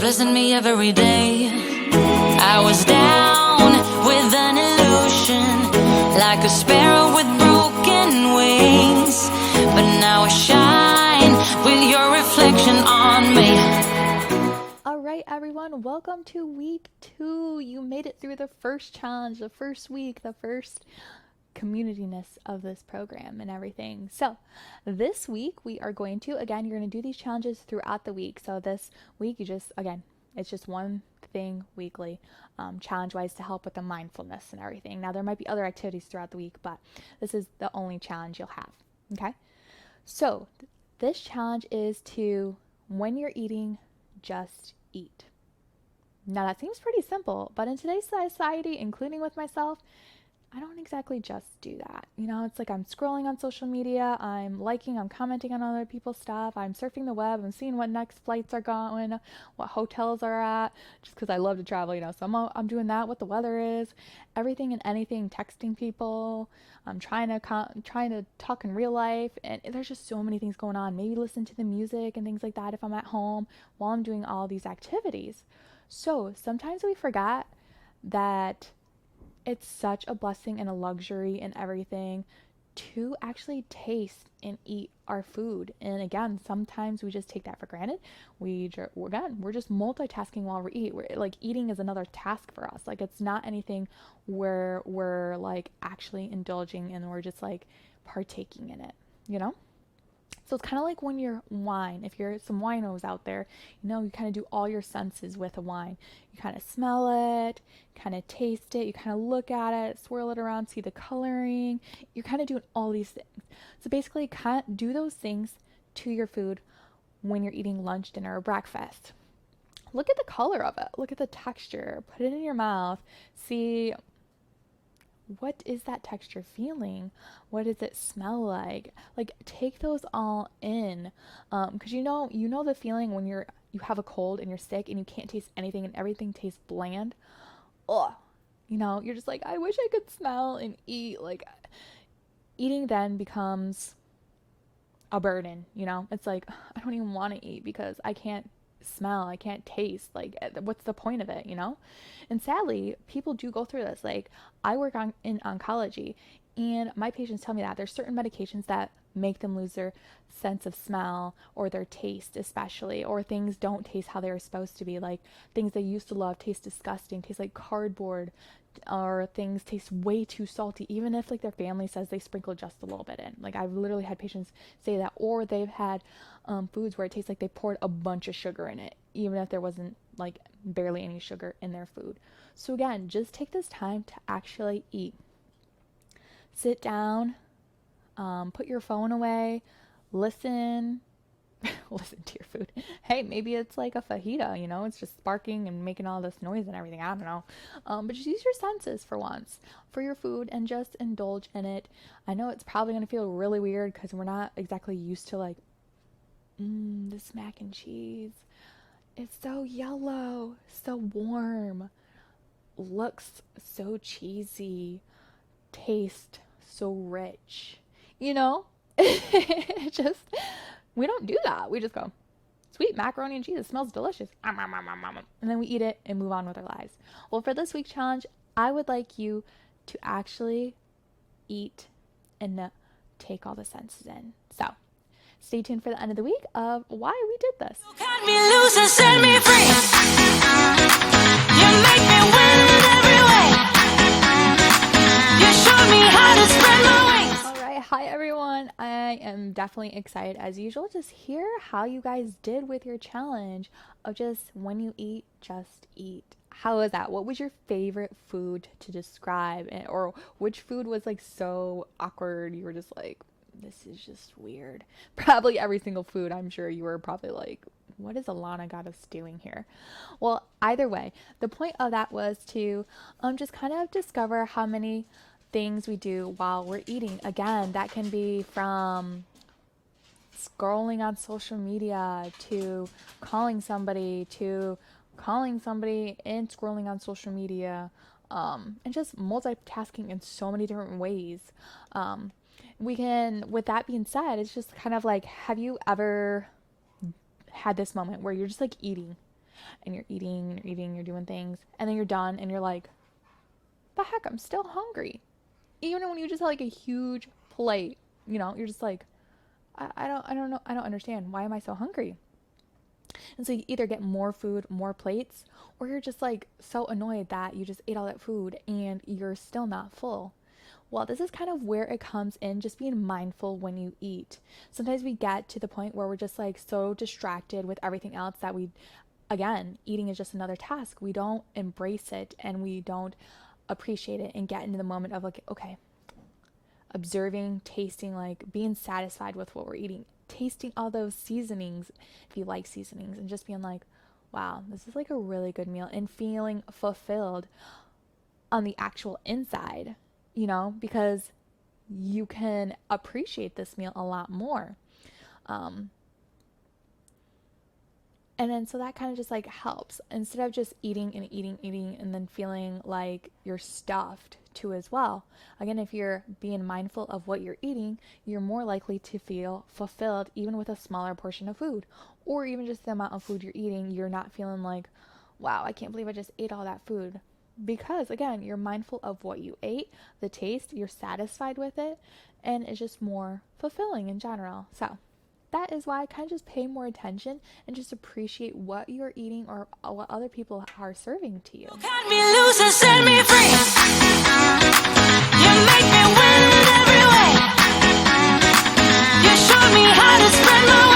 blessing me every day. I was down with an illusion, like a sparrow with broken wings, but now I shine with your reflection on me. All right, everyone, welcome to week 2. You made it through the first challenge, the first week, the first communityness of this program and everything. So this week we are going to, again, you're going to do these challenges throughout the week. So this week you just, again, it's just one thing weekly, challenge wise, to help with the mindfulness and everything. Now there might be other activities throughout the week, but this is the only challenge you'll have. Okay, so this challenge is to, when you're eating, just eat. Now that seems pretty simple, but in today's society, including with myself, I don't exactly just do that. You know, it's like I'm scrolling on social media, I'm liking, I'm commenting on other people's stuff, I'm surfing the web, I'm seeing what next flights are going, what hotels are at, just because I love to travel, you know, so I'm doing that, what the weather is, everything and anything, texting people, I'm trying to talk in real life, and there's just so many things going on. Maybe listen to the music and things like that if I'm at home while I'm doing all these activities. So sometimes we forget that it's such a blessing and a luxury and everything to actually taste and eat our food. And again, sometimes we just take that for granted. We're just multitasking while we eat. We're like, eating is another task for us. Like, it's not anything where we're like actually indulging and we're just like partaking in it, you know? So it's kind of like when you're wine, if you're some winos out there, you know, you kind of do all your senses with a wine. You kind of smell it, kind of taste it, you kind of look at it, swirl it around, see the coloring. You're kind of doing all these things. So basically, kind of do those things to your food when you're eating lunch, dinner, or breakfast. Look at the color of it. Look at the texture. Put it in your mouth. See, what is that texture feeling? What does it smell like? Like, take those all in, because you know the feeling when you have a cold and you're sick and you can't taste anything and everything tastes bland. Ugh, you know, you're just like, I wish I could smell and eat. Like, eating then becomes a burden. You know, it's like, I don't even want to eat because I can't smell, I can't taste. Like, what's the point of it, you know? And sadly, people do go through this. Like, I work in oncology, and my patients tell me that there's certain medications that make them lose their sense of smell or their taste, especially, or things don't taste how they were supposed to be. Like, things they used to love taste disgusting, taste like cardboard, or things taste way too salty, even if like their family says they sprinkle just a little bit in. Like, I've literally had patients say that, or they've had foods where it tastes like they poured a bunch of sugar in it, even if there wasn't like barely any sugar in their food. So again, just take this time to actually eat. Sit down, put your phone away, listen listen to your food. Hey, maybe it's like a fajita, you know, it's just sparking and making all this noise and everything. I don't know. But just use your senses for once for your food and just indulge in it. I know it's probably going to feel really weird because we're not exactly used to like, this mac and cheese. It's so yellow, so warm, looks so cheesy, taste so rich, you know? It just, we don't do that. We just go, sweet macaroni and cheese, it smells delicious. And then we eat it and move on with our lives. Well, for this week's challenge, I would like you to actually eat and take all the senses in. So stay tuned for the end of the week of why we did this. You cut me loose and set me free. You make me win every way. You showed me how to spread my wings. All right, hi everyone. I am definitely excited as usual to hear how you guys did with your challenge of just when you eat, just eat. How was that? What was your favorite food to describe? Or which food was like so awkward you were just like, this is just weird? Probably every single food. I'm sure you were probably like, what is Alana got us doing here? Well, either way, the point of that was to just kind of discover how many things we do while we're eating. Again, that can be from scrolling on social media to calling somebody and scrolling on social media, and just multitasking in so many different ways. With that being said, it's just kind of like, have you ever had this moment where you're just like eating and you're eating, you're doing things, and then you're done and you're like, the heck, I'm still hungry. Even when you just have like a huge plate, you're just like, I don't know, I don't understand. Why am I so hungry? And so you either get more food, more plates, or you're just like so annoyed that you just ate all that food and you're still not full. Well, this is kind of where it comes in, just being mindful when you eat. Sometimes we get to the point where we're just like so distracted with everything else that again, eating is just another task. We don't embrace it and we don't appreciate it and get into the moment of like, okay, observing, tasting, like being satisfied with what we're eating, tasting all those seasonings, if you like seasonings, and just being like, wow, this is like a really good meal, and feeling fulfilled on the actual inside, because you can appreciate this meal a lot more. And then so that kind of just like helps, instead of just eating and then feeling like you're stuffed too as well. Again, if you're being mindful of what you're eating, you're more likely to feel fulfilled even with a smaller portion of food, or even just the amount of food you're eating. You're not feeling like, wow, I can't believe I just ate all that food, because again, you're mindful of what you ate, the taste, you're satisfied with it, and it's just more fulfilling in general. So that is why I kind of just pay more attention and just appreciate what you're eating or what other people are serving to you. You cut me loose and set me free. You make me win in every way. You showed me how to spread my